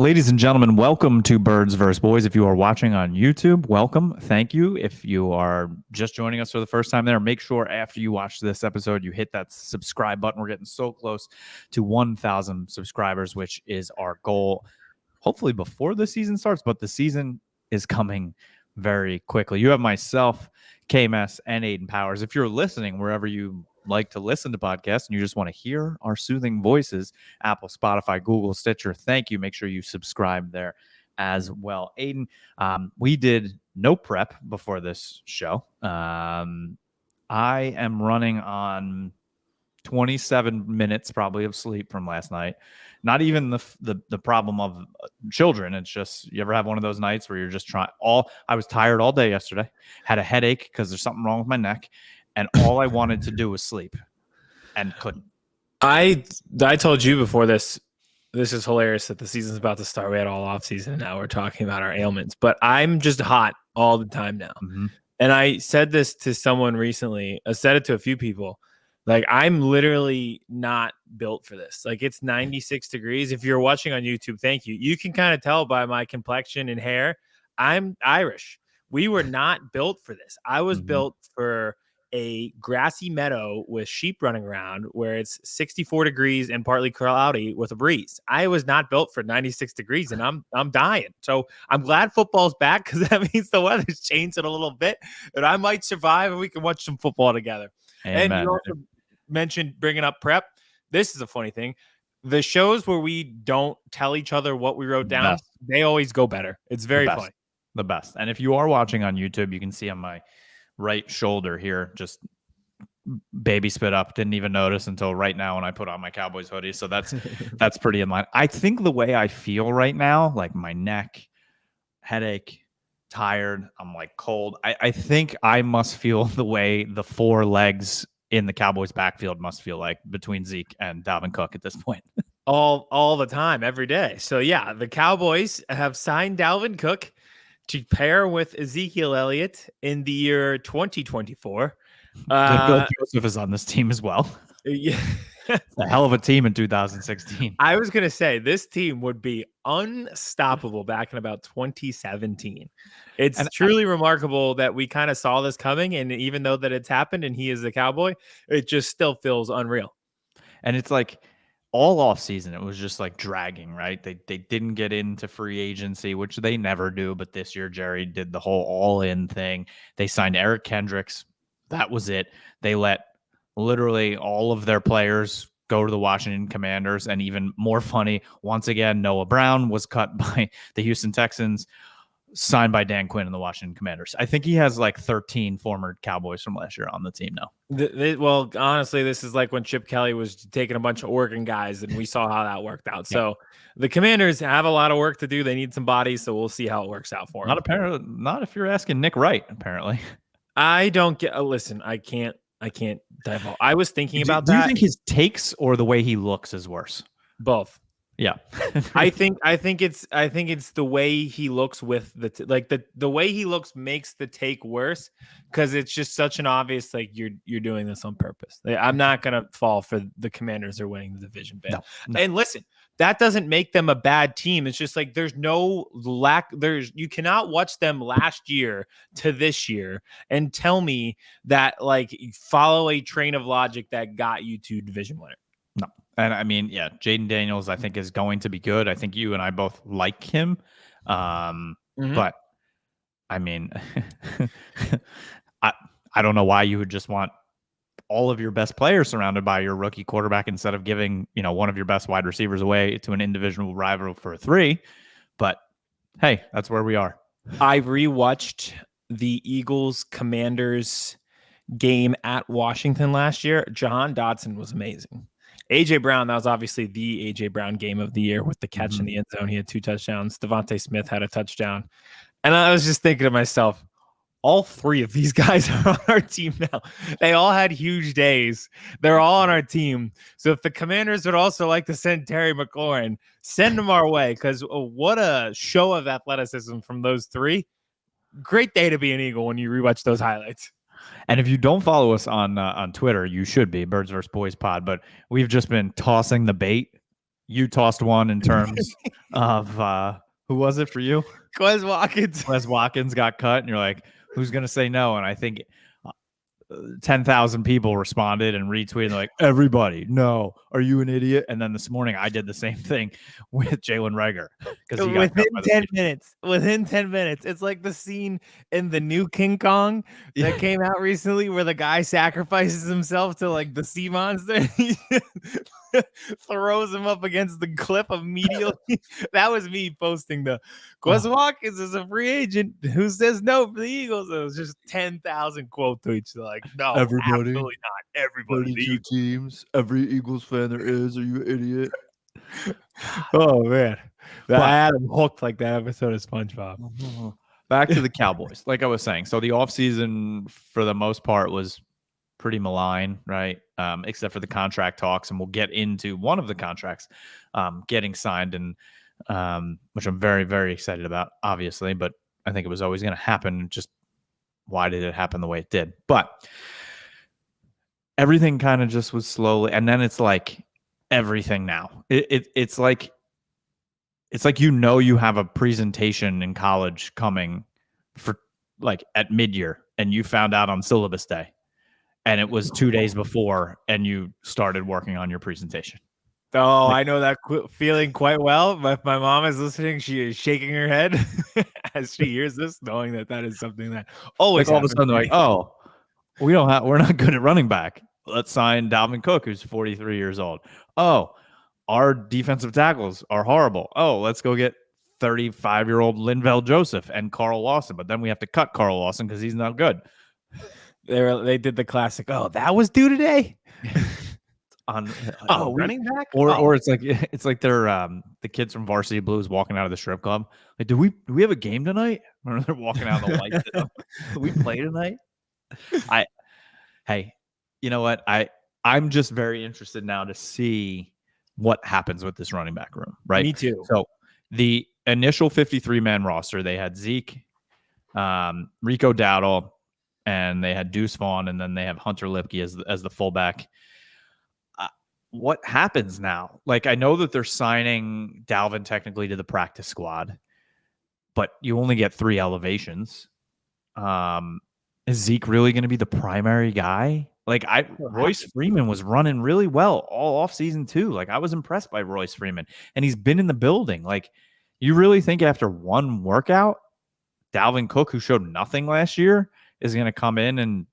Ladies and gentlemen, welcome to Birds vs. Boys. If you are watching on YouTube, welcome. Thank you. If you are just joining us for the first time there, make sure after you watch this episode, you hit that subscribe button. We're getting so close to 1,000 subscribers, which is our goal, hopefully before the season starts, but the season is coming very quickly. You have myself, KMS, and Aiden Powers. If you're listening wherever you like to listen to podcasts and you just want to hear our soothing voices, Apple, Spotify, Google, Stitcher, thank you. Make sure you subscribe there as well. Aiden, we did no prep before this show. I am running on 27 minutes probably of sleep from last night. Not even the problem of children. It's just, you ever have one of those nights where you're just I was tired all day yesterday, had a headache because there's something wrong with my neck, and all I wanted to do was sleep and couldn't. I told you before this is hilarious that the season's about to start. We had all off season, and now we're talking about our ailments, but I'm just hot all the time now. Mm-hmm. And I said this to someone recently. I said it to a few people. Like, I'm literally not built for this. Like, it's 96 degrees. If you're watching on YouTube, thank you. You can kind of tell by my complexion and hair, I'm Irish. We were not built for this. I was built for a grassy meadow with sheep running around where it's 64 degrees and partly cloudy with a breeze. I was not built for 96 degrees, and I'm dying. So I'm glad football's back, because that means the weather's changed it a little bit, and I might survive and we can watch some football together. Amen. And you also mentioned bringing up prep. This is a funny thing. The shows where we don't tell each other what we wrote down, they always go better. It's very funny. The best. And if you are watching on YouTube, you can see on my right shoulder here, just baby spit up. Didn't even notice until right now when I put on my Cowboys hoodie. So that's pretty in line. I think the way I feel right now, like my neck, headache, tired, I'm like cold. I think I must feel the way the four legs in the Cowboys backfield must feel like between Zeke and Dalvin Cook at this point. all the time, every day. So yeah, the Cowboys have signed Dalvin Cook to pair with Ezekiel Elliott in the year 2024. Bill Joseph is on this team as well. Yeah. It's a hell of a team in 2016. I was going to say this team would be unstoppable back in about 2017. It's truly remarkable that we kind of saw this coming, and even though that it's happened and he is a Cowboy, it just still feels unreal. And it's like all off season, it was just like dragging, right? They didn't get into free agency, which they never do. But this year, Jerry did the whole all-in thing. They signed Eric Kendricks. That was it. They let literally all of their players go to the Washington Commanders. And even more funny, once again, Noah Brown was cut by the Houston Texans, signed by Dan Quinn and the Washington Commanders. I think he has like 13 former Cowboys from last year on the team now. Well, honestly, this is like when Chip Kelly was taking a bunch of Oregon guys, and we saw how that worked out. Yeah. So the Commanders have a lot of work to do. They need some bodies, so we'll see how it works out for them. Not if you're asking Nick Wright, apparently. I don't get. Listen, I can't dive off. I was thinking about that. Do you think his takes or the way he looks is worse? Both. Yeah. I think it's the way he looks with the way he looks makes the take worse, because it's just such an obvious, like, you're doing this on purpose. I'm not going to fall for the Commanders are winning the division bid. No. And listen, that doesn't make them a bad team. It's just like you cannot watch them last year to this year and tell me that, like, follow a train of logic that got you to division winner. No. And I mean, yeah, Jaden Daniels, I think, is going to be good. I think you and I both like him. But I mean, I don't know why you would just want all of your best players surrounded by your rookie quarterback instead of giving, one of your best wide receivers away to an individual rival for a 3. But hey, that's where we are. I rewatched the Eagles Commanders game at Washington last year. Jahan Dotson was amazing. AJ Brown, that was obviously the AJ Brown game of the year with the catch in the end zone. He had 2 touchdowns. Devontae Smith had a touchdown. And I was just thinking to myself, all 3 of these guys are on our team now. They all had huge days. They're all on our team. So if the Commanders would also like to send Terry McLaurin, send them our way, because what a show of athleticism from those 3. Great day to be an Eagle when you rewatch those highlights. And if you don't follow us on Twitter, you should be Birds vs. Boys Pod. But we've just been tossing the bait you tossed one in terms of who was it for you? Quez Watkins. Wes Watkins got cut, and you're like, who's going to say no? And I think 10,000 people responded and retweeted like, everybody, no, are you an idiot? And then this morning I did the same thing with Jalen Reagor because he got cut by the 10 minutes. Within 10 minutes. It's like the scene in the new King Kong that came out recently where the guy sacrifices himself to like the sea monster. He throws him up against the cliff immediately. That was me posting the Quez Watkins is a free agent who says no for the Eagles. It was just 10,000 quote tweets like, no, Everybody, absolutely not. Everybody. 32 teams, every Eagles fan there is. Are you an idiot? Oh man, I had him hooked like that episode of SpongeBob. Back to the Cowboys. Like I was saying, so the offseason for the most part was pretty malign, right? Except for the contract talks, and we'll get into one of the contracts getting signed, and which I'm very, very excited about, obviously. But I think it was always going to happen. Just why did it happen the way it did? But everything kind of just was slowly, and then it's like everything now. It's like you have a presentation in college coming for like at mid-year, and you found out on syllabus day, and it was 2 days before, and you started working on your presentation. Oh, I know that feeling quite well. But if my mom is listening, she is shaking her head as she hears this, knowing that is something that always all of a sudden they're like, oh, we're not good at running back. Let's sign Dalvin Cook, who's 43 years old. Oh, our defensive tackles are horrible. Oh, let's go get 35-year-old Linval Joseph and Carl Lawson. But then we have to cut Carl Lawson because he's not good. They did the classic. Oh, that was due today. Running back, or it's like they're the kids from Varsity Blues walking out of the strip club. Like, do we have a game tonight? Or they're walking out the lights. Do we play tonight? Hey, you know what? I'm just very interested now to see what happens with this running back room. Right? Me too. So the initial 53-man roster, they had Zeke, Rico Dowdle, and they had Deuce Vaughn, and then they have Hunter Lipke as the fullback. What happens now? Like, I know that they're signing Dalvin technically to the practice squad, but you only get 3 elevations. Is Zeke really going to be the primary guy? Like, Royce Freeman was running really well all offseason too. Like, I was impressed by Royce Freeman, and he's been in the building. Like, you really think after one workout, Dalvin Cook, who showed nothing last year, is going to come in and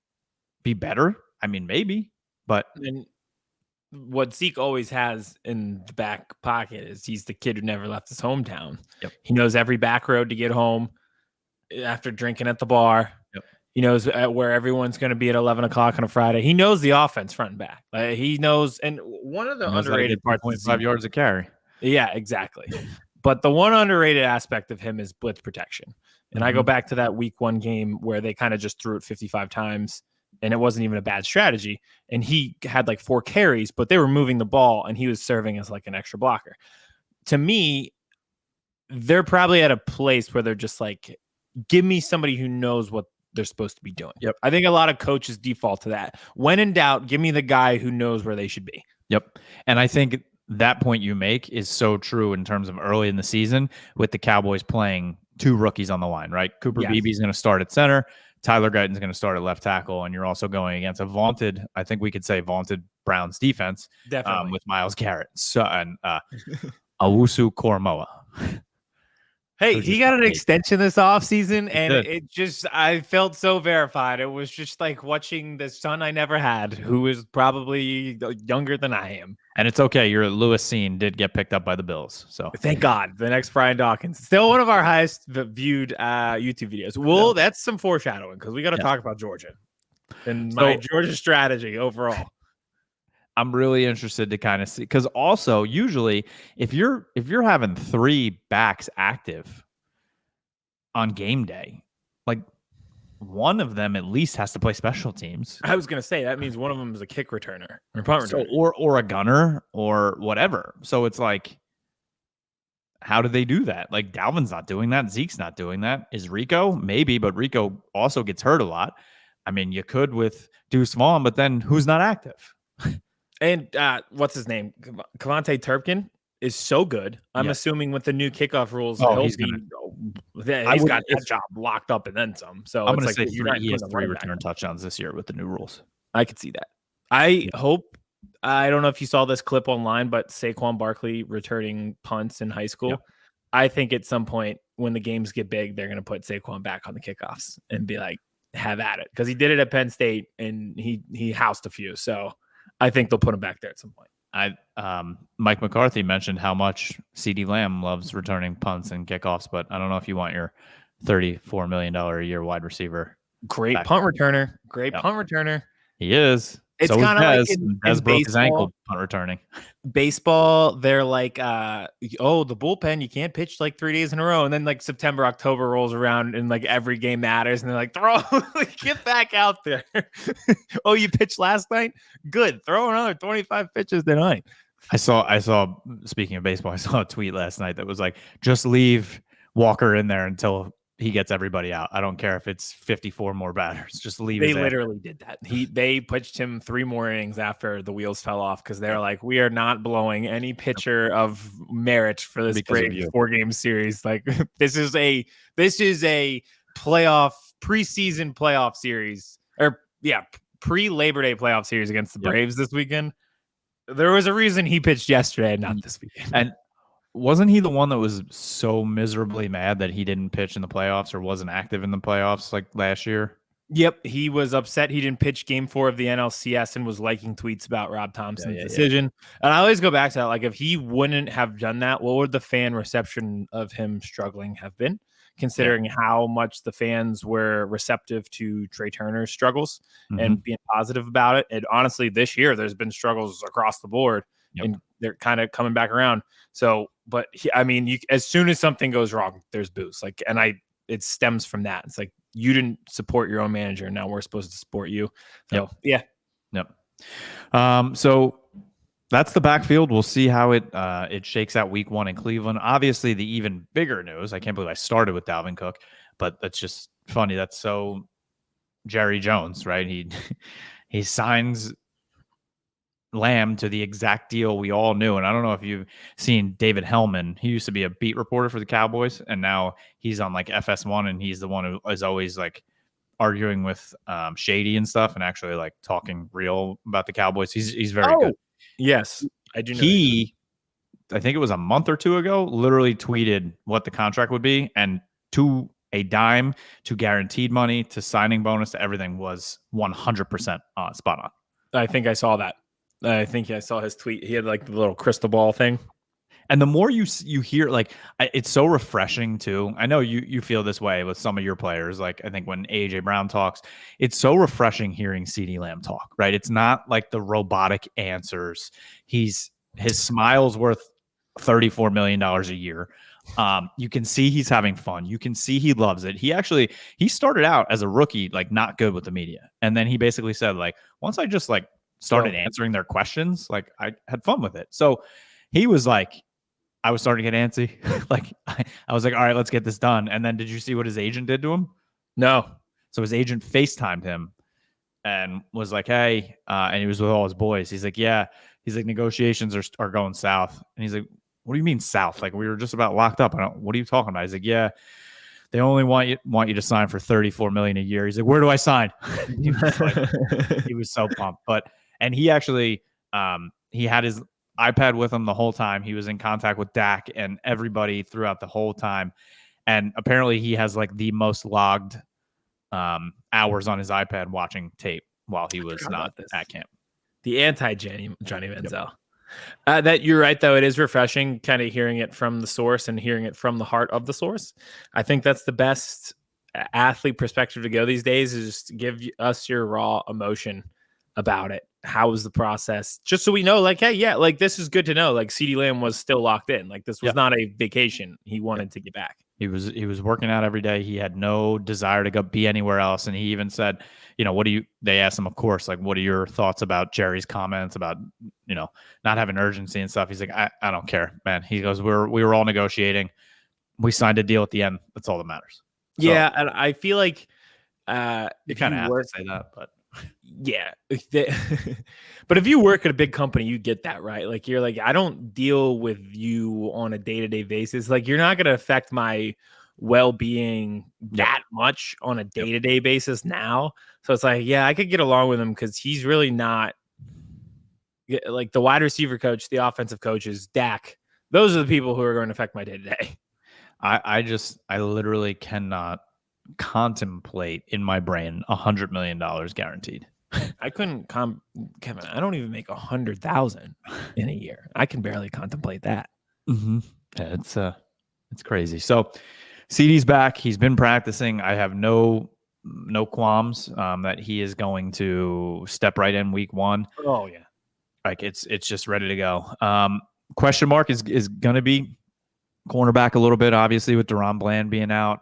be better? I mean, maybe, but what Zeke always has in the back pocket is he's the kid who never left his hometown. Yep. He knows every back road to get home after drinking at the bar. Yep. He knows where everyone's going to be at 11 o'clock on a Friday. He knows the offense front and back. He knows, and one of the underrated parts, 0.5 yards a carry. Yeah, exactly. But the one underrated aspect of him is blitz protection. And I go back to that week 1 game where they kind of just threw it 55 times. And it wasn't even a bad strategy. And he had like 4 carries, but they were moving the ball and he was serving as like an extra blocker. To me, they're probably at a place where they're just like, give me somebody who knows what they're supposed to be doing. Yep. I think a lot of coaches default to that. When in doubt, give me the guy who knows where they should be. Yep. And I think that point you make is so true in terms of early in the season with the Cowboys playing 2 rookies on the line, right? Cooper Beebe is going to start at center. Tyler Guyton's going to start at left tackle, and you're also going against a vaunted Browns defense with Myles Garrett and Owusu Koromoa. Hey, he got an extension this offseason, and I felt so verified. It was just like watching the son I never had, who is probably younger than I am. And it's okay. Your Lewis Scene did get picked up by the Bills. So thank God. The next Brian Dawkins. Still one of our highest viewed YouTube videos. Well, that's some foreshadowing because we got to talk about Georgia and my Georgia strategy overall. I'm really interested to kind of see, because also usually if you're having 3 backs active on game day, like one of them at least has to play special teams. I was going to say that means one of them is a kick returner or punt returner. Or a gunner or whatever. So it's like, how do they do that? Like Dalvin's not doing that. Zeke's not doing that. Is Rico? Maybe, but Rico also gets hurt a lot. I mean, you could with Deuce Vaughn, but then who's not active? And what's his name? Kavontae Turpin is so good. I'm assuming with the new kickoff rules, he's got that job locked up and then some. So I'm it's going to like say he has 3 return touchdowns this year with the new rules. I could see that. I hope. I don't know if you saw this clip online, but Saquon Barkley returning punts in high school. Yep. I think at some point when the games get big, they're going to put Saquon back on the kickoffs and be like, have at it. Because he did it at Penn State and he housed a few. So I think they'll put him back there at some point. Mike McCarthy mentioned how much CeeDee Lamb loves returning punts and kickoffs, but I don't know if you want your $34 million a year wide receiver. Great punt returner. Punt returner. He is. It's kind of like in broke baseball, his ankle punt returning. Baseball, they're like, the bullpen, you can't pitch like 3 days in a row. And then like September, October rolls around and like every game matters. And they're like, get back out there. Oh, you pitched last night? Good. Throw another 25 pitches tonight. I saw, speaking of baseball, I saw a tweet last night that was like, just leave Walker in there until he gets everybody out. I don't care if it's 54 more batters. Just leave. They literally did that. They pitched him 3 more innings after the wheels fell off because they're like, we are not blowing any pitcher of merit for this great 4-game series. Like this is a preseason playoff series, or pre-Labor Day playoff series against the Braves this weekend. There was a reason he pitched yesterday, not this weekend. And wasn't he the one that was so miserably mad that he didn't pitch in the playoffs or wasn't active in the playoffs like last year? Yep. He was upset he didn't pitch game 4 of the NLCS and was liking tweets about Rob Thompson's decision. And I always go back to that. Like, if he wouldn't have done that, what would the fan reception of him struggling have been? Considering how much the fans were receptive to Trey Turner's struggles and being positive about it. And honestly, this year, there's been struggles across the board. And they're kind of coming back around. So, but as soon as something goes wrong, there's boos. Like, it stems from that. It's like, you didn't support your own manager. Now we're supposed to support you. So, So that's the backfield. We'll see how it shakes out week 1 in Cleveland. Obviously, the even bigger news, I can't believe I started with Dalvin Cook, but that's just funny. That's so Jerry Jones, right? He signs Lamb to the exact deal we all knew. And I don't know if you've seen David Hellman. He used to be a beat reporter for the Cowboys, and now he's on like FS1, and he's the one who is always like arguing with Shady and stuff, and actually like talking real about the Cowboys. He's very good. Yes, I do know. I think it was a month or 2 ago, literally tweeted what the contract would be, and to a dime, to guaranteed money, to signing bonus, to everything was 100% spot on. I think I saw that. I think I saw his tweet. He had like the little crystal ball thing. And the more you hear, like, it's so refreshing too. I know you feel this way with some of your players. Like, I think when AJ Brown talks, it's so refreshing hearing CeeDee Lamb talk, right? It's not like the robotic answers. His smile's worth $34 million a year. You can see he's having fun. You can see he loves it. He started out as a rookie, like not good with the media. And then he basically said, like, once I just like started answering their questions, like I had fun with it. So he was like, I was starting to get antsy. Like I was like, all right, let's get this done. And then did you see what his agent did to him? No. So his agent FaceTimed him and was like, hey, and he was with all his boys. He's like, yeah. He's like, negotiations are going south. And he's like, what do you mean south? Like, we were just about locked up. What are you talking about? He's like, yeah, they only want you to sign for $34 million a year. He's like, where do I sign? He was so pumped. And he actually, he had his iPad with him the whole time. He was in contact with Dak and everybody throughout the whole time. And apparently he has like the most logged hours on his iPad watching tape while he was not at camp. The anti-Johnny Manziel. Yep. That you're right, though. It is refreshing kind of hearing it from the source and hearing it from the heart of the source. I think that's the best athlete perspective to go these days, is just give us your raw emotion about it. How was the process? Just so we know, like, hey, yeah, like this is good to know. Like CeeDee Lamb was still locked in. Like this was not a vacation. He wanted to get back. He was working out every day. He had no desire to go be anywhere else. And he even said, they asked him, of course, like, what are your thoughts about Jerry's comments about, not having urgency and stuff? He's like, I don't care, man. He goes, we were all negotiating. We signed a deal at the end. That's all that matters. Yeah. And I feel like you kind of have to say that, but Yeah. But if you work at a big company, you get that, right? Like you're like, I don't deal with you on a day-to-day basis. Like you're not going to affect my well-being that much on a day-to-day basis now. So it's like, yeah, I could get along with him because he's really not like the wide receiver coach, the offensive coaches, Dak. Those are the people who are going to affect my day-to-day. I literally cannot contemplate in my brain $100 million guaranteed. I couldn't Kevin, I don't even make 100,000 in a year. I can barely contemplate that. Mm-hmm. Yeah, it's crazy. So CeeDee's back. He's been practicing. I have no qualms that he is going to step right in week 1. Oh yeah. Like it's just ready to go. Question mark is going to be cornerback a little bit, obviously, with Deron Bland being out.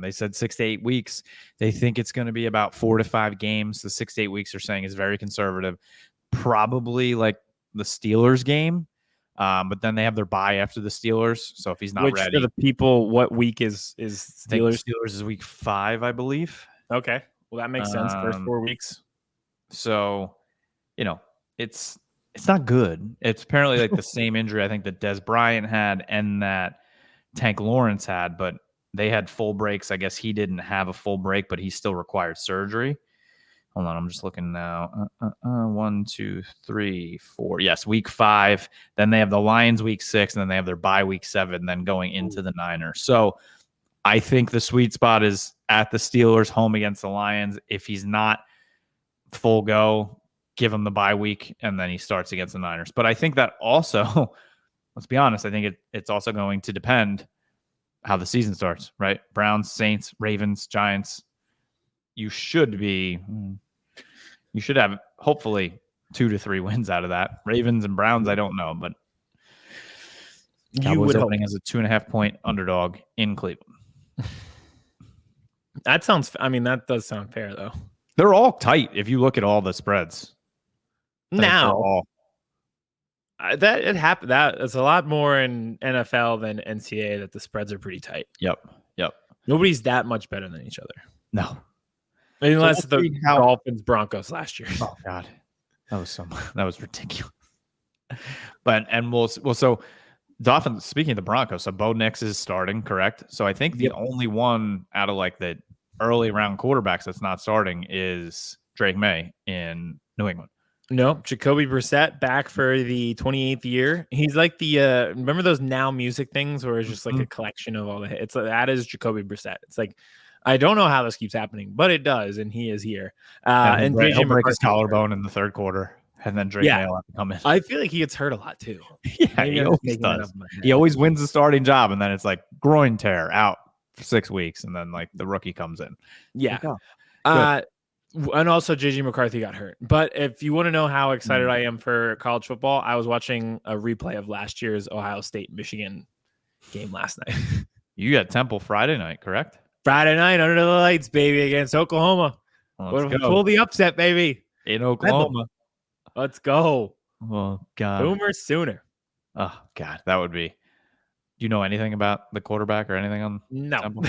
They said 6 to 8 weeks. They think it's going to be about 4 to 5 games. The 6 to 8 weeks are saying is very conservative. Probably like the Steelers game. But then they have their bye after the Steelers. So if he's not ready. For the people, what week is Steelers? Steelers is week 5, I believe. Okay. Well, that makes sense. First 4 weeks. So, it's not good. It's apparently like the same injury I think that Des Bryant had and that Tank Lawrence had, but they had full breaks. I guess he didn't have a full break, but he still required surgery. Hold on, I'm just looking now. 1, 2, 3, 4. Yes, week 5. Then they have the Lions week 6, and then they have their bye week 7, then going into the Niners. So I think the sweet spot is at the Steelers, home against the Lions. If he's not full go, give him the bye week, and then he starts against the Niners. But I think that also, let's be honest, I think it's also going to depend how the season starts, right? Browns, Saints, Ravens, Giants. You should have hopefully 2 to 3 wins out of that. Ravens and Browns, I don't know, but Cowboys opening as a 2.5-point underdog in Cleveland. That does sound fair though. They're all tight if you look at all the spreads. Now, that it happened. That it's a lot more in NFL than NCAA that the spreads are pretty tight. Yep. Nobody's that much better than each other. No, unless the Dolphins Broncos last year. Oh God, that was ridiculous. So Dolphins. Speaking of the Broncos, so Bo Nix is starting, correct? So I think the only one out of like the early round quarterbacks that's not starting is Drake May in New England. No, Jacoby Brissett back for the 28th year. He's like the remember those Now Music things where it's just like a collection of all the hits. That is Jacoby Brissett. It's like I don't know how this keeps happening, but it does, and he is here. And he'll break his collarbone in the third quarter, and then Drake May will have to come in. I feel like he gets hurt a lot too. Yeah, he always does. He always wins the starting job, and then it's like groin tear out for 6 weeks, and then like the rookie comes in. Yeah. And also JJ McCarthy got hurt. But if you want to know how excited I am for college football, I was watching a replay of last year's Ohio State-Michigan game last night. You got Temple Friday night, correct? Friday night under the lights, baby, against Oklahoma. Let's go. Pull the upset, baby. In Oklahoma. Let's go. Oh, God. Boomer sooner. Oh, God. That would be. Do you know anything about the quarterback or anything on Temple?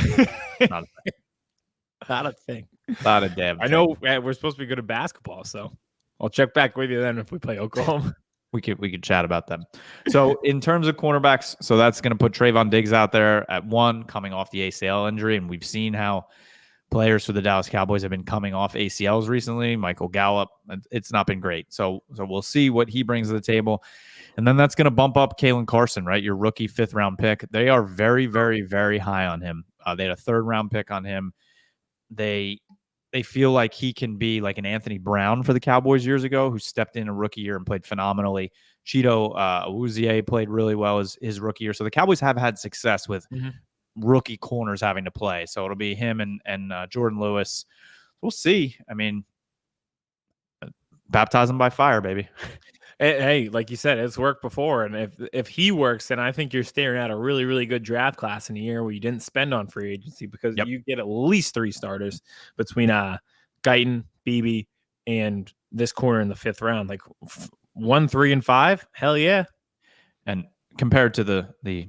Not a thing. Not a damn thing. I know we're supposed to be good at basketball, so I'll check back with you then if we play Oklahoma. We could chat about them. So in terms of cornerbacks, so that's going to put Trayvon Diggs out there at 1, coming off the ACL injury, and we've seen how players for the Dallas Cowboys have been coming off ACLs recently. Michael Gallup, it's not been great. So we'll see what he brings to the table. And then that's going to bump up Kalen Carson, right? Your rookie 5th-round pick. They are very, very, very high on him. They had a 3rd-round pick on him. They feel like he can be like an Anthony Brown for the Cowboys years ago, who stepped in a rookie year and played phenomenally. Cheeto Awuzie played really well as his rookie year. So the Cowboys have had success with rookie corners having to play. So it'll be him and Jordan Lewis. We'll see. I mean, baptize him by fire, baby. Hey, like you said, it's worked before. And if he works, then I think you're staring at a really, really good draft class in a year where you didn't spend on free agency, because you get at least 3 starters between Guyton, Beebe, and this corner in the 5th round. Like 1, 3, and 5. Hell yeah. And compared to the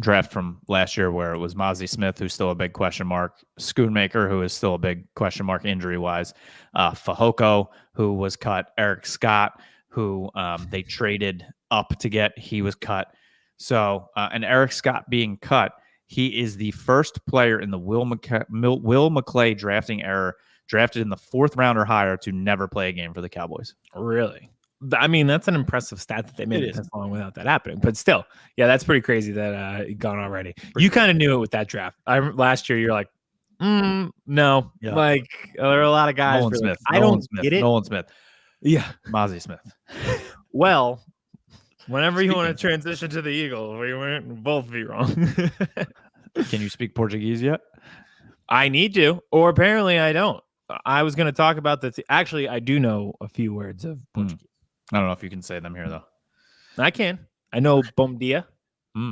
draft from last year where it was Mozzie Smith, who's still a big question mark, Schoonmaker, who is still a big question mark injury-wise, Fehoko, who was cut, Eric Scott, who they traded up to get, he was cut. So, and Eric Scott being cut, he is the first player in the Will McClay drafting era, drafted in the 4th round or higher, to never play a game for the Cowboys. Really? I mean, that's an impressive stat that they made it this long without that happening. But still, yeah, that's pretty crazy that it gone already. You kind of knew it with that draft. Last year, you're like, no. Yeah. Like, there are a lot of guys. Nolan Smith. I don't get it. Nolan Smith. Yeah. Mozzie Smith. Well, whenever you want to transition to the Eagles, we won't both be wrong. Can you speak Portuguese yet? I need to, or apparently I don't. I was going to talk about the. Actually, I do know a few words of Portuguese. I don't know if you can say them here, though. I can. I know bom dia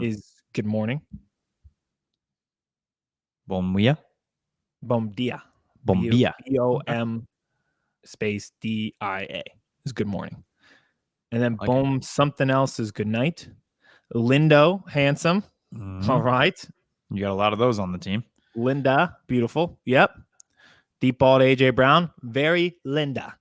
is good morning. Bom dia? Bom dia. Bom dia. B-O-M space D-I-A is good morning. And then bom something else is good night. Lindo, handsome. All right. You got a lot of those on the team. Linda, beautiful. Yep. Deep ball to AJ Brown. Very Linda.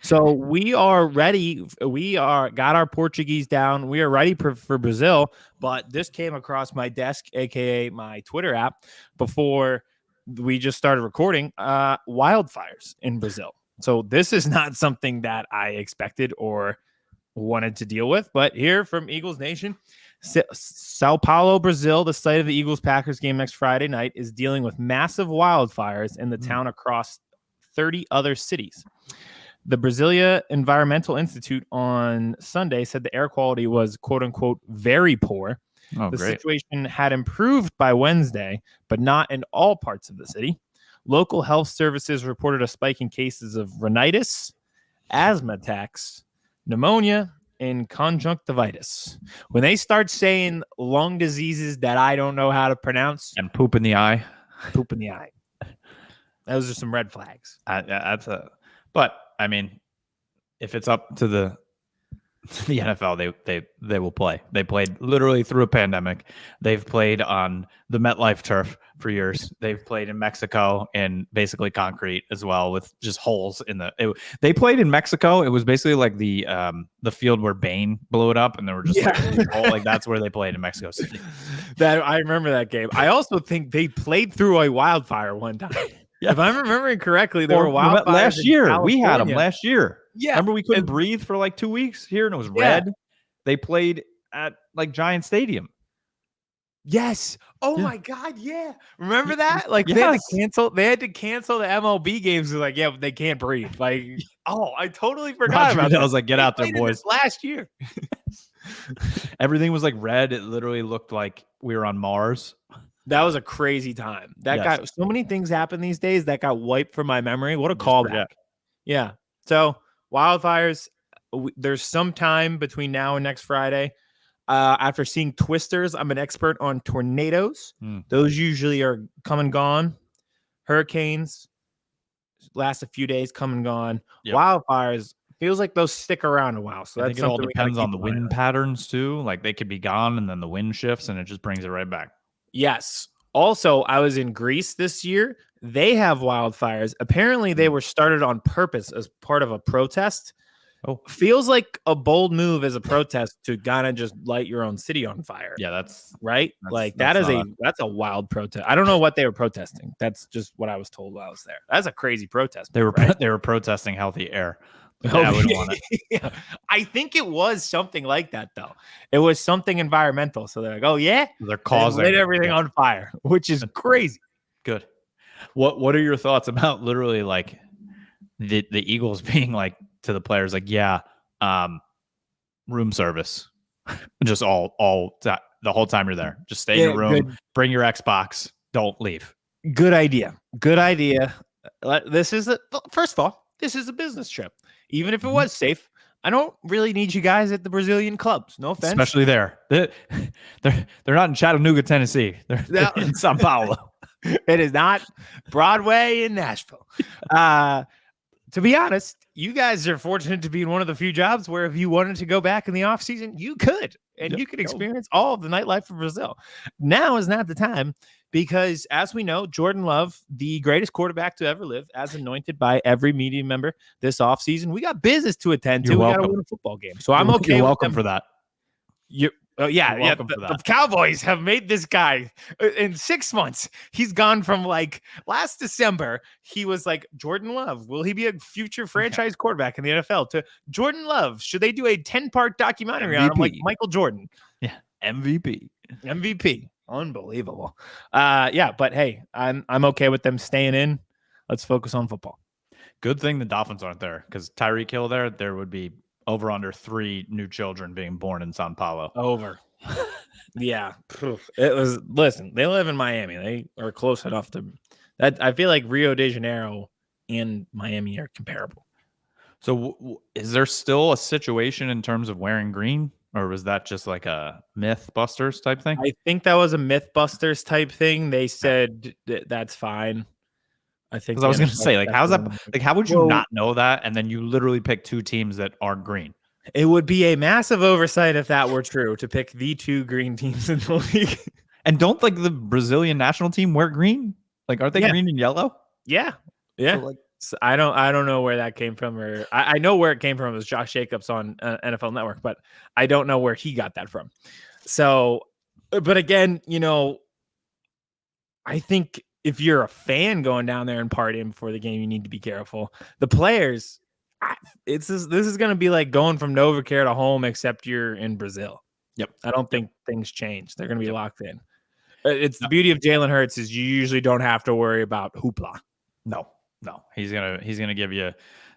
So we are ready. We got our Portuguese down. We are ready for Brazil. But this came across my desk, aka my Twitter app, before we just started recording. Wildfires in Brazil. So this is not something that I expected or wanted to deal with. But here from Eagles Nation, Sao Paulo, Brazil, the site of the Eagles-Packers game next Friday night, is dealing with massive wildfires in the town across 30 other cities. The Brasilia Environmental Institute on Sunday said the air quality was, quote unquote, very poor. The situation had improved by Wednesday, but not in all parts of the city. Local health services reported a spike in cases of rhinitis, asthma attacks, pneumonia, and conjunctivitis. When they start saying lung diseases that I don't know how to pronounce. And poop in the eye. Poop in the eye. Those are some red flags. But I mean, if it's up to the NFL, they will play. They played literally through a pandemic. They've played on the MetLife turf for years. They've played in Mexico in basically concrete as well, with just holes in the. They played in Mexico. It was basically like the field where Bane blew it up, and there were just like that's where they played in Mexico City. That I remember that game. I also think they played through a wildfire one time. Yeah. If I'm remembering correctly, there were wildfires last year. We had them last year. Yeah. Remember we couldn't breathe for like 2 weeks here and it was red. They played at like Giant Stadium. Yes. Oh my God. Yeah. Remember that? Like they had to cancel the MLB games. They're like, yeah, they can't breathe. Like, I totally forgot about that. I was like, get out there, boys. Last year. Everything was like red. It literally looked like we were on Mars. That was a crazy time. Got so many things happen these days that got wiped from my memory. What a callback. Yeah. So wildfires, there's some time between now and next Friday. After seeing twisters, I'm an expert on tornadoes. Those usually are come and gone. Hurricanes last a few days, come and gone. Yep. Wildfires feels like those stick around a while. So I think it all depends on the wind patterns too. Like they could be gone and then the wind shifts and it just brings it right back. Yes. Also, I was in Greece this year. They have wildfires. Apparently, they were started on purpose as part of a protest. Oh, feels like a bold move as a protest to kind of just light your own city on fire. Yeah, that's right. That's a wild protest. I don't know what they were protesting. That's just what I was told while I was there. That's a crazy protest. They were protesting healthy air. I wouldn't want it. Yeah. I think it was something like that, though. It was something environmental. So they're like, oh, yeah. They're causing lit everything on fire, which is crazy. Good. What are your thoughts about literally like the Eagles being like to the players, like, room service, just all the whole time you're there. Just stay in your room, bring your Xbox, don't leave. Good idea. First of all, this is a business trip. Even if it was safe, I don't really need you guys at the Brazilian clubs. No offense. Especially there. They're not in Chattanooga, Tennessee. They're in Sao Paulo. It is not Broadway in Nashville. to be honest, you guys are fortunate to be in one of the few jobs where if you wanted to go back in the off season, you could, and you could experience all of the nightlife of Brazil. Now is not the time because, as we know, Jordan Love, the greatest quarterback to ever live, as anointed by every media member this offseason, we got business to attend to. We got to win a football game. So I'm okay. You're welcome for that. You're welcome for that. The Cowboys have made this guy in 6 months. He's gone from like last December, he was like Jordan Love. Will he be a future franchise quarterback in the NFL? To Jordan Love, should they do a 10-part documentary on him like Michael Jordan? Yeah, MVP. Unbelievable. But hey, I'm okay with them staying in. Let's focus on football. Good thing the Dolphins aren't there because Tyreek Hill there would be over under 3 new children being born in Sao Paulo. Over. Yeah. It was, listen, they live in Miami. They are close enough to that. I feel like Rio de Janeiro and Miami are comparable. So is there still a situation in terms of wearing green, or was that just like a Mythbusters type thing? I think that was a Mythbusters type thing. They said that's fine. I think because I was going to say, like, how's that? Like, how would you not know that? And then you literally pick 2 teams that are green. It would be a massive oversight if that were true to pick the 2 green teams in the league. And don't like the Brazilian national team wear green? Like, aren't they green and yellow? Yeah. So I don't know where that came from, or I know where it came from. It was Josh Jacobs on NFL Network, but I don't know where he got that from. So, but again, I think if you're a fan going down there and partying before the game, you need to be careful. The players, this is going to be like going from Novacare to home, except you're in Brazil. Yep. I don't think things change. They're going to be locked in. It's the beauty of Jalen Hurts is you usually don't have to worry about hoopla. No. He's gonna give you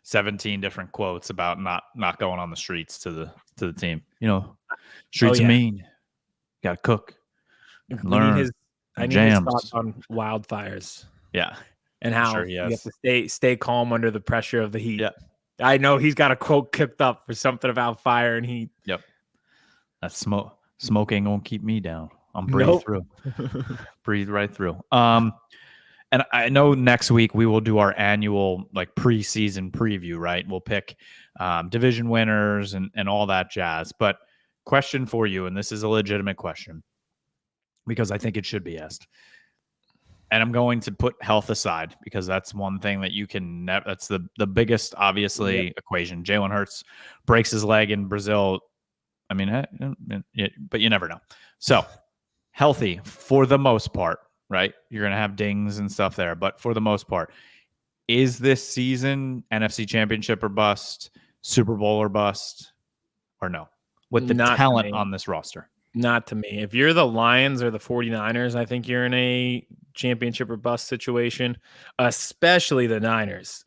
17 different quotes about not going on the streets to the team. Streets are mean. Got to cook. Learn. I need his thoughts on Wildfires. Yeah. And how you have to stay calm under the pressure of the heat. Yeah. I know he's got a quote cooked up for something about fire and heat. Yep. That smoke ain't gonna keep me down. I'm breathing through. Breathe right through. And I know next week we will do our annual like preseason preview, right? We'll pick division winners and all that jazz. But question for you, and this is a legitimate question because I think it should be asked. And I'm going to put health aside because that's one thing that you can never, that's the biggest, obviously, equation. Jalen Hurts breaks his leg in Brazil. I mean, but you never know. So healthy for the most part, right? You're going to have dings and stuff there. But for the most part, is this season NFC Championship or bust, Super Bowl or bust, or no? With the talent on this roster. Not to me. If you're the Lions or the 49ers, I think you're in a championship or bust situation, especially the Niners.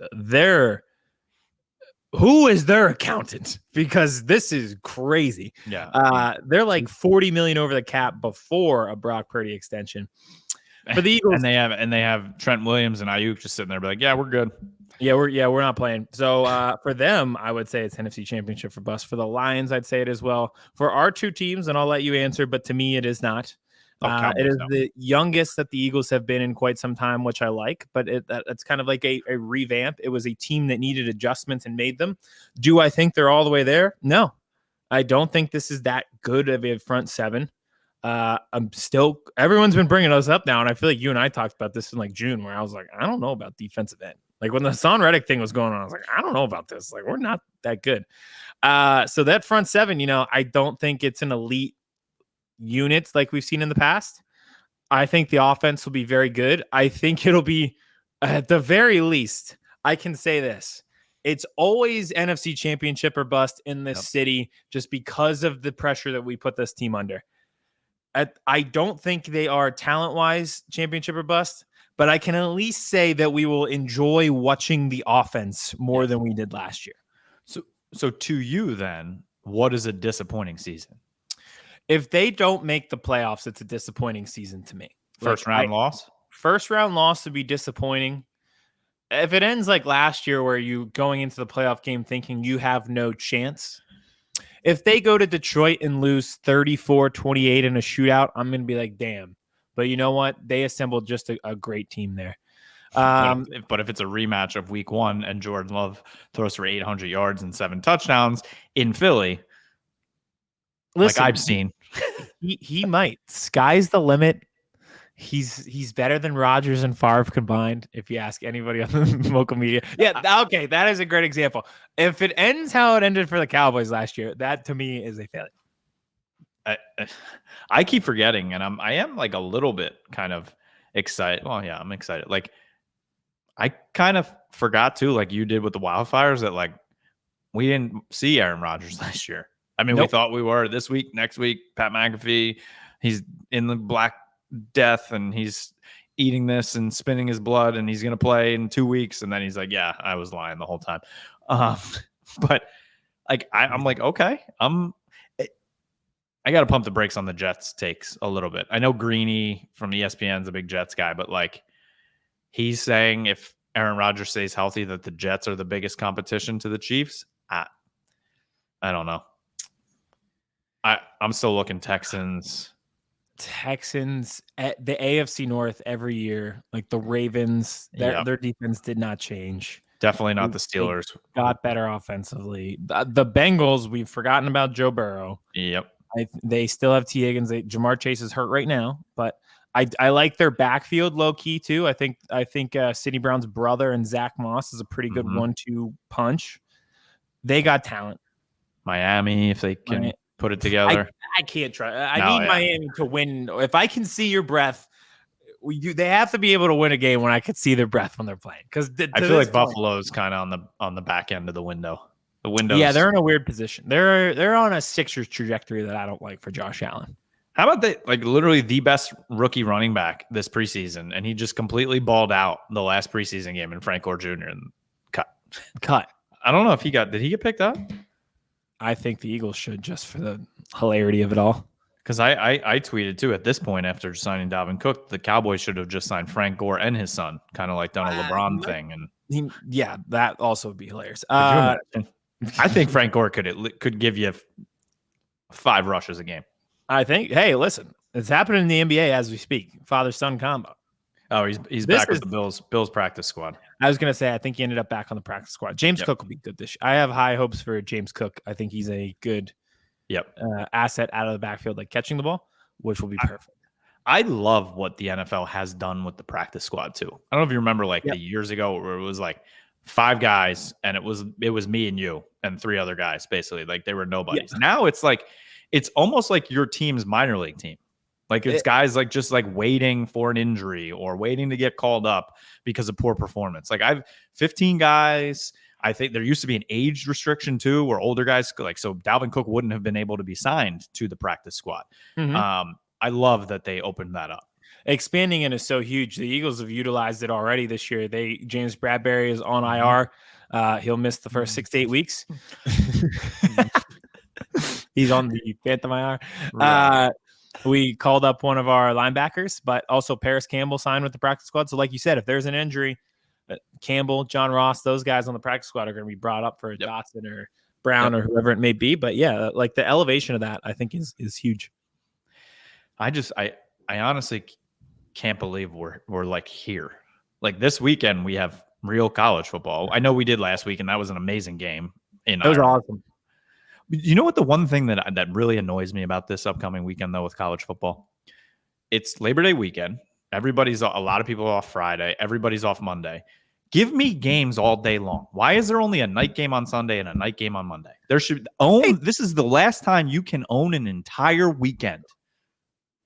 Who is their accountant? Because this is crazy. Yeah. They're like 40 million over the cap before a Brock Purdy extension. For the Eagles, and they have Trent Williams and Ayuk just sitting there, be like, yeah, we're good. We're not playing. So for them, I would say it's NFC Championship for bust. For the Lions, I'd say it as well. For our 2 teams, and I'll let you answer, but to me, it is not. It is the youngest that the Eagles have been in quite some time, which I like, but it's kind of like a revamp. It was a team that needed adjustments and made them. Do I think they're all the way there? No, I don't think this is that good of a front 7. Everyone's been bringing us up now, and I feel like you and I talked about this in like June, where I was like, I don't know about defensive end. Like when the Hassan Reddick thing was going on, I was like, I don't know about this. Like we're not that good. So that front 7, I don't think it's an elite unit like we've seen in the past. I think the offense will be very good. I think it'll be, at the very least, I can say this. It's always NFC Championship or bust in this city just because of the pressure that we put this team under. I don't think they are talent-wise championship or bust, but I can at least say that we will enjoy watching the offense more than we did last year. So to you then, what is a disappointing season? If they don't make the playoffs, it's a disappointing season to me. First round loss? First round loss would be disappointing. If it ends like last year where you going into the playoff game thinking you have no chance, if they go to Detroit and lose 34-28 in a shootout, I'm going to be like, damn. But you know what? They assembled just a great team there. But if it's a rematch of week 1 and Jordan Love throws for 800 yards and 7 touchdowns in Philly, listen, like I've seen, he might. Sky's the limit. He's better than Rodgers and Favre combined, if you ask anybody on the local media. Yeah, okay, that is a great example. If it ends how it ended for the Cowboys last year, that to me is a failure. I keep forgetting, and I am like a little bit kind of excited. Well, yeah, I'm excited. Like I kind of forgot too, like you did with the Wildfires, that like we didn't see Aaron Rodgers last year. I mean, we thought we were this week, next week, Pat McAfee, he's in the Black Death and he's eating this and spinning his blood and he's going to play in 2 weeks. And then he's like, yeah, I was lying the whole time. But like, I'm like, okay, I got to pump the brakes on the Jets takes a little bit. I know Greeny from ESPN's a big Jets guy, but like he's saying if Aaron Rodgers stays healthy, that the Jets are the biggest competition to the Chiefs. I don't know. I'm still looking Texans. At the AFC North every year, like the Ravens, their defense did not change. Definitely not the Steelers. They got better offensively. The Bengals, we've forgotten about Joe Burrow. Yep. They still have T. Higgins. Jamar Chase is hurt right now, but I like their backfield low key too. I think Sidney Brown's brother and Zach Moss is a pretty good 1-2 punch. They got talent. Miami, if they can put it together. I can't try. I need Miami to win. If I can see your breath, they have to be able to win a game when I could see their breath when they're playing. Because I feel like Buffalo's kind of on the back end of the window. The window. Yeah, they're in a weird position. They're on a Sixers trajectory that I don't like for Josh Allen. How about literally the best rookie running back this preseason, and he just completely balled out the last preseason game in Frank Gore Jr. and cut. I don't know if did he get picked up? I think the Eagles should, just for the hilarity of it all. Because I tweeted too at this point after signing Dalvin Cook, the Cowboys should have just signed Frank Gore and his son, kind of like done a LeBron thing. And that also would be hilarious. I think Frank Gore could give you 5 rushes a game. I think. Hey, listen, it's happening in the NBA as we speak. Father-son combo. Oh, he's back with the Bills practice squad. I was going to say, I think he ended up back on the practice squad. James Cook will be good this year. I have high hopes for James Cook. I think he's a good asset out of the backfield, like catching the ball, which will be perfect. I love what the NFL has done with the practice squad too. I don't know if you remember the years ago where it was like 5 guys and it was me and you and 3 other guys, basically. Like they were nobodies. Now it's like it's almost like your team's minor league team. Like it's guys like just like waiting for an injury or waiting to get called up because of poor performance. Like I've 15 guys. I think there used to be an age restriction too, where older guys so Dalvin Cook wouldn't have been able to be signed to the practice squad. Mm-hmm. I love that they opened that up. Expanding it is so huge. The Eagles have utilized it already this year. James Bradbury is on IR. He'll miss the first 6 to 8 weeks. He's on the Phantom IR. Right. We called up one of our linebackers, but also Paris Campbell signed with the practice squad. So like you said, if there's an injury, Campbell, John Ross, those guys on the practice squad are going to be brought up for Dotson or Brown or whoever it may be. But yeah, like the elevation of that, I think is huge. I honestly can't believe we're like here. Like this weekend, we have real college football. I know we did last week, and that was an amazing game. It was awesome. You know what? The one thing that really annoys me about this upcoming weekend, though, with college football, it's Labor Day weekend. A lot of people are off Friday. Everybody's off Monday. Give me games all day long. Why is there only a night game on Sunday and a night game on Monday? This is the last time you can own an entire weekend.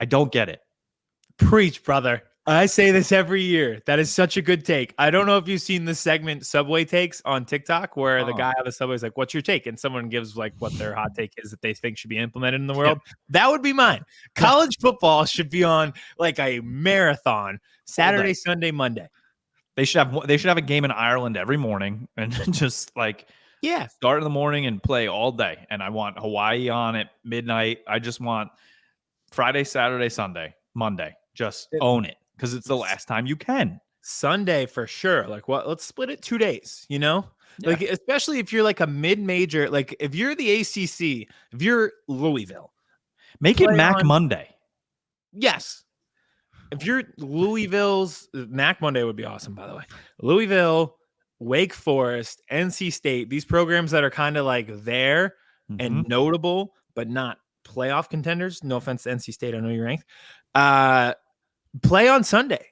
I don't get it. Preach, brother. I say this every year. That is such a good take. I don't know if you've seen the segment Subway Takes on TikTok where the guy on the subway is like, what's your take? And someone gives like what their hot take is that they think should be implemented in the world. Yeah. That would be mine. College football should be on like a marathon Saturday, Sunday, Monday. They should have a game in Ireland every morning and just like start in the morning and play all day. And I want Hawaii on at midnight. I just want Friday, Saturday, Sunday, Monday. Just own it. Because it's the last time you can. Sunday for sure. Like let's split it 2 days, Like especially if you're like a mid-major, like if you're the ACC, if you're Louisville. Make it Monday. Yes. if you're Louisville's Mac Monday would be awesome, by the way. Louisville, Wake Forest, NC State, these programs that are kind of like there and notable, but not playoff contenders. No offense to NC State, I know you're ranked. Play on Sunday.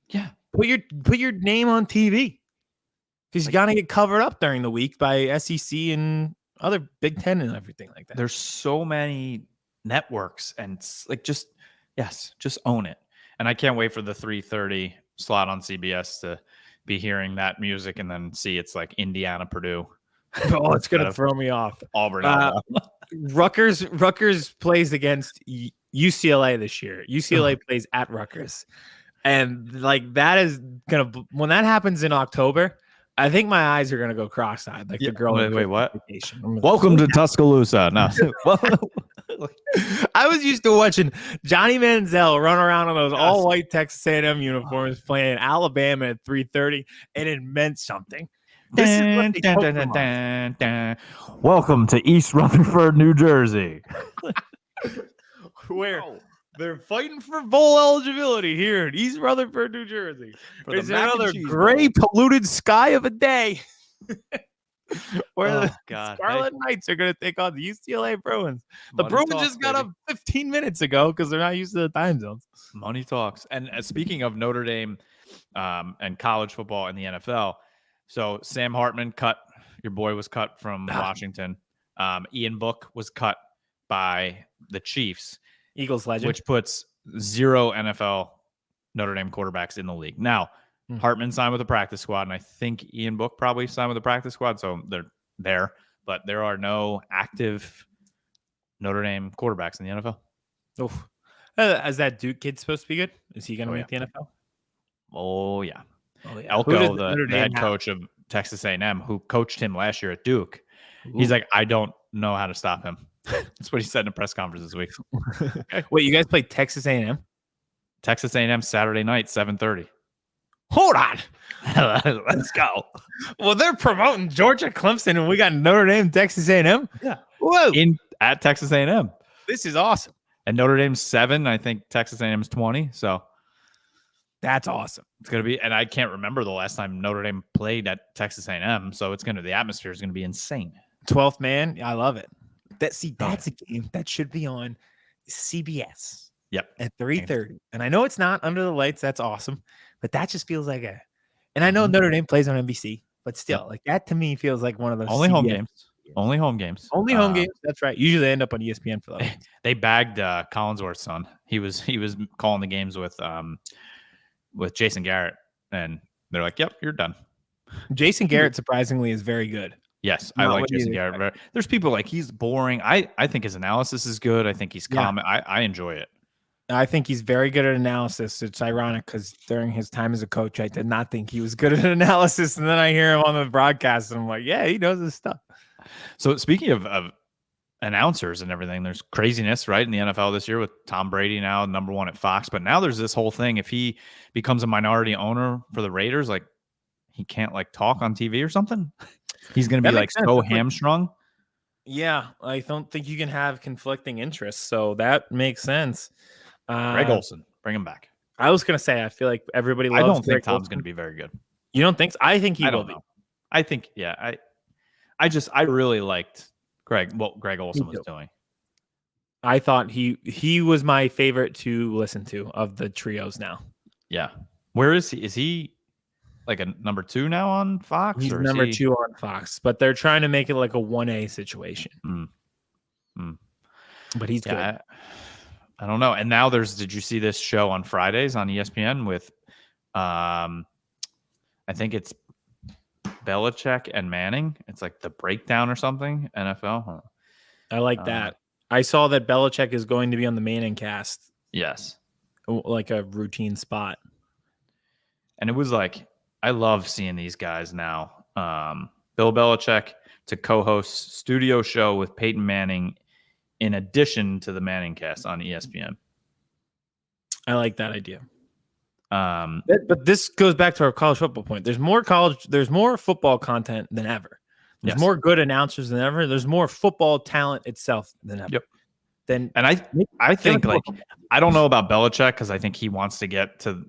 Yeah. Put your name on TV. Because you gotta get covered up during the week by SEC and other Big Ten and everything like that. There's so many networks and like just own it. And I can't wait for the 3:30 slot on CBS to be hearing that music and then see it's like Indiana, Purdue. Oh, it's gonna throw me off. Auburn. Rutgers plays against UCLA this year. UCLA plays at Rutgers, and like that is gonna when that happens in October. I think my eyes are gonna go cross-eyed, like the girl. Wait, what? Welcome to Tuscaloosa. No, I was used to watching Johnny Manziel run around in those all-white Texas A&M uniforms playing Alabama at 3:30, and it meant something. Welcome to East Rutherford, New Jersey, where they're fighting for bowl eligibility here in East Rutherford, New Jersey. There's another gray, polluted sky of a day where the Scarlet Knights are going to take on the UCLA Bruins. The Bruins just got up 15 minutes ago because they're not used to the time zones. Money talks. And speaking of Notre Dame and college football and the NFL, so Sam Hartman your boy was cut from Washington. Ian Book was cut by the Chiefs. Eagles legend. Which puts 0 NFL Notre Dame quarterbacks in the league. Now, Hartman signed with the practice squad, and I think Ian Book probably signed with the practice squad, so they're there. But there are no active Notre Dame quarterbacks in the NFL. Oh, is that Duke kid supposed to be good? Is he going to make the NFL? Oh, yeah. Elko, the head coach of Texas A&M, who coached him last year at Duke, he's like, I don't know how to stop him. That's what he said in a press conference this week. Wait, you guys play Texas A&M? Texas A&M Saturday night, 7:30. Hold on. Let's go. Well, they're promoting Georgia, Clemson, and we got Notre Dame, Texas A&M? Yeah. Whoa. At Texas A&M. This is awesome. And Notre Dame's 7. I think Texas A&M's 20. So that's awesome. It's going to be, and I can't remember the last time Notre Dame played at Texas A&M. So the atmosphere is going to be insane. 12th man. I love it. That's a game that should be on CBS. Yep. At 3:30. And I know it's not under the lights. That's awesome. But that just feels like and I know Notre Dame plays on NBC, but still, like that to me feels like one of those only home games. Only home games. Only home games. That's right. Usually they end up on ESPN for that. They bagged Collinsworth's son. He was calling the games with Jason Garrett, and they're like, "Yep, you're done." Jason Garrett surprisingly is very good. Yes, I like Jason Garrett. There's people like he's boring. I think his analysis is good. I think he's calm. I enjoy it. I think he's very good at analysis. It's ironic because during his time as a coach, I did not think he was good at analysis. And then I hear him on the broadcast, and I'm like, yeah, he knows his stuff. So speaking of announcers and everything, there's craziness, right, in the NFL this year with Tom Brady now number 1 at Fox. But now there's this whole thing. If he becomes a minority owner for the Raiders, like he can't like talk on TV or something. He's going to be like so hamstrung. Yeah, I don't think you can have conflicting interests. So that makes sense. Greg Olsen, bring him back. I was going to say, I feel like everybody loves I don't Greg think Tom's Olsen. going to be very good. You don't think so? I think he will be. I think, yeah. I really liked what Greg Olsen was doing. I thought he was my favorite to listen to of the trios now. Yeah. Where is he? Is he like a number 2 now on Fox? He's number 2 on Fox, but they're trying to make it like a 1A situation. But he's good. I don't know. And now did you see this show on Fridays on ESPN with, I think it's Belichick and Manning? It's like the breakdown or something, NFL. I like that. I saw that Belichick is going to be on the Manning cast. Yes. Like a routine spot. And it was like, I love seeing these guys now. Bill Belichick to co-host studio show with Peyton Manning in addition to the Manning cast on ESPN. I like that idea. But this goes back to our college football point. There's more football content than ever. There's more good announcers than ever. There's more football talent itself than ever. Yep. then And I think like I don't know about Belichick because I think he wants to get to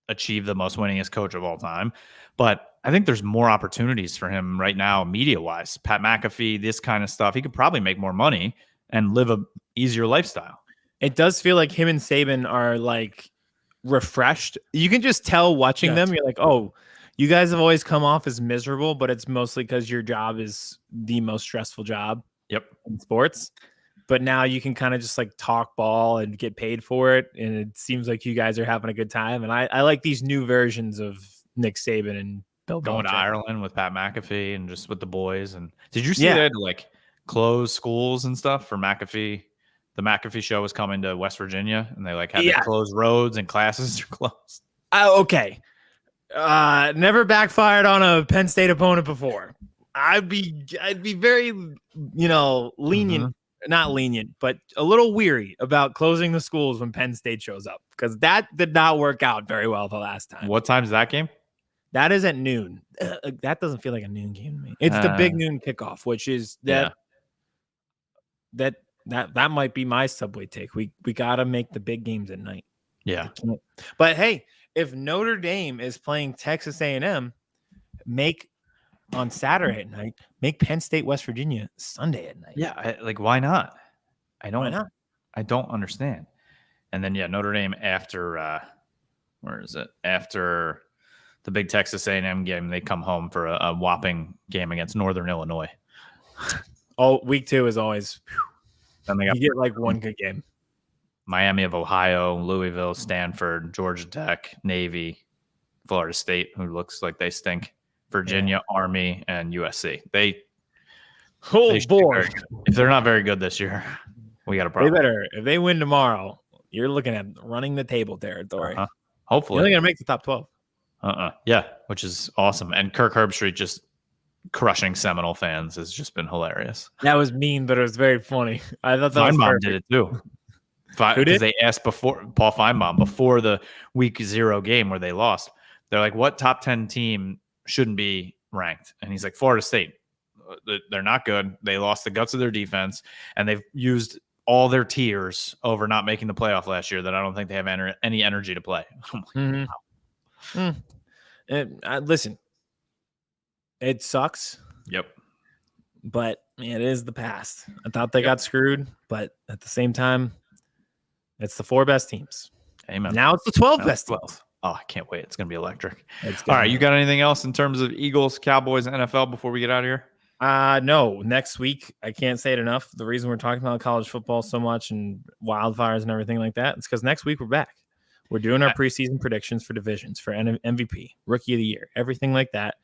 achieve the most winningest coach of all time, but I think there's more opportunities for him right now, media wise. Pat McAfee, this kind of stuff, he could probably make more money and live a easier lifestyle. it does feel like him and Saban are like refreshed. You can just tell watching them. You're like, oh, you guys have always come off as miserable, but it's mostly because your job is the most stressful job in sports. But now you can kind of just like talk ball and get paid for it. And it seems like you guys are having a good time. And I like these new versions of Nick Saban and Bill Going Belichick. to Ireland with Pat McAfee and just with the boys. And did you see they had to like close schools and stuff for McAfee? The McAfee show was coming to West Virginia and they like had to close roads and classes are closed. Okay. Never backfired on a Penn State opponent before. I'd be very, lenient, not lenient, but a little weary about closing the schools when Penn State shows up because that did not work out very well the last time. What time's that game? That is at noon. That doesn't feel like a noon game to me. It's the big noon kickoff, which is that might be my Subway take. We got to make the big games at night. Yeah. But hey, if Notre Dame is playing Texas A&M, make on Saturday at night, make Penn State, West Virginia Sunday at night. Yeah. Why not? Why not? I don't understand. And then, Notre Dame after, where is it? After the big Texas A&M game, they come home for a whopping game against Northern Illinois. Oh, week 2 is always, then they got you get like one good game. Miami of Ohio, Louisville, Stanford, Georgia Tech, Navy, Florida State, who looks like they stink, Virginia, Army, and USC. They boy. If they're not very good this year, we got a problem. If they win tomorrow, you're looking at running the table territory. Hopefully. You're only going to make the top 12. Yeah, which is awesome. And Kirk Herbstreit just crushing Seminole fans has just been hilarious. That was mean, but it was very funny. I thought that Feinbaum did it too. Because they asked Paul Feinbaum before the week 0 game where they lost. They're like, what top 10 team shouldn't be ranked? And he's like, Florida State. They're not good. They lost the guts of their defense, and they've used all their tiers over not making the playoff last year that I don't think they have any energy to play. Listen, it sucks. Yep. But it is the past. I thought they got screwed, but at the same time, it's the 4 best teams. Amen. Now it's the 12 best teams. Oh, I can't wait. It's going to be electric. All right. You got anything else in terms of Eagles, Cowboys, NFL before we get out of here? No. Next week, I can't say it enough. The reason we're talking about college football so much and wildfires and everything like that, it's because next week we're back. We're doing our preseason predictions for divisions, for MVP, Rookie of the Year, everything like that.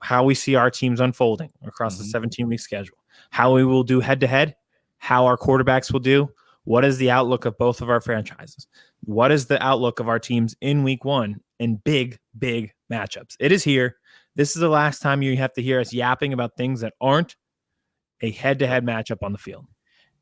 How we see our teams unfolding across the 17-week schedule. How we will do head-to-head. How our quarterbacks will do. What is the outlook of both of our franchises? What is the outlook of our teams in week 1 in big, big matchups? It is here. This is the last time you have to hear us yapping about things that aren't a head-to-head matchup on the field.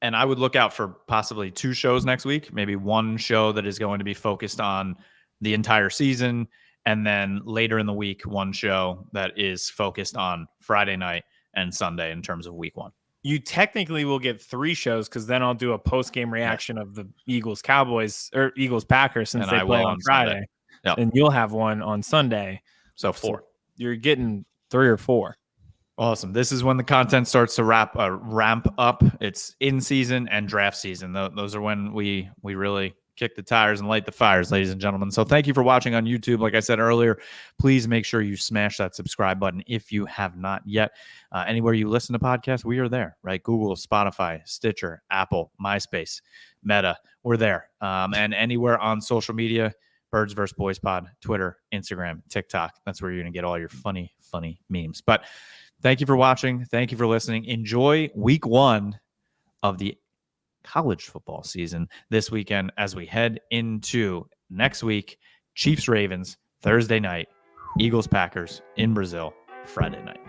And I would look out for possibly 2 shows next week, maybe one show that is going to be focused on the entire season, and then later in the week, one show that is focused on Friday night and Sunday in terms of week 1. You technically will get 3 shows because then I'll do a post-game reaction of the Eagles-Cowboys or Eagles-Packers since they play on Friday. Yep. And you'll have one on Sunday. So 4. So you're getting 3 or 4. Awesome. This is when the content starts to ramp up. It's in season and draft season. Those are when we really kick the tires and light the fires, ladies and gentlemen. So thank you for watching on YouTube. Like I said earlier, please make sure you smash that subscribe button if you have not yet. Anywhere you listen to podcasts, we are there, right? Google, Spotify, Stitcher, Apple, MySpace, Meta, we're there. And anywhere on social media, Birds vs. Boys Pod, Twitter, Instagram, TikTok. That's where you're going to get all your funny memes. But thank you for watching. Thank you for listening. Enjoy week 1 of the college football season this weekend as we head into next week. Chiefs Ravens Thursday night, Eagles Packers in Brazil Friday night.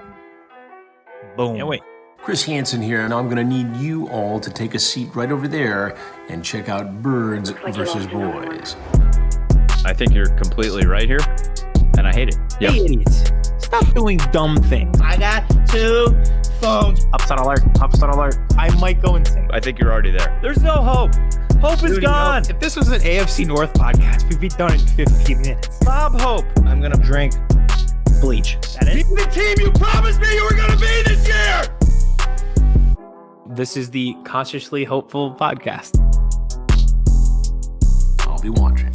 Boom. Can't wait. Chris Hansen here, and I'm going to need you all to take a seat right over there and check out Birds versus Boys. I think you're completely right here, and I hate it. Yep. Hey, idiots. Stop doing dumb things. I got 2 phones. Upside alert. Upside alert. I might go insane. I think you're already there. There's no hope. Hope is gone. If this was an AFC North podcast, we'd be done in 15 minutes. Bob Hope. I'm going to drink bleach. That it? Be the team you promised me you were going to be this year! This is the Consciously Hopeful podcast. I'll be watching.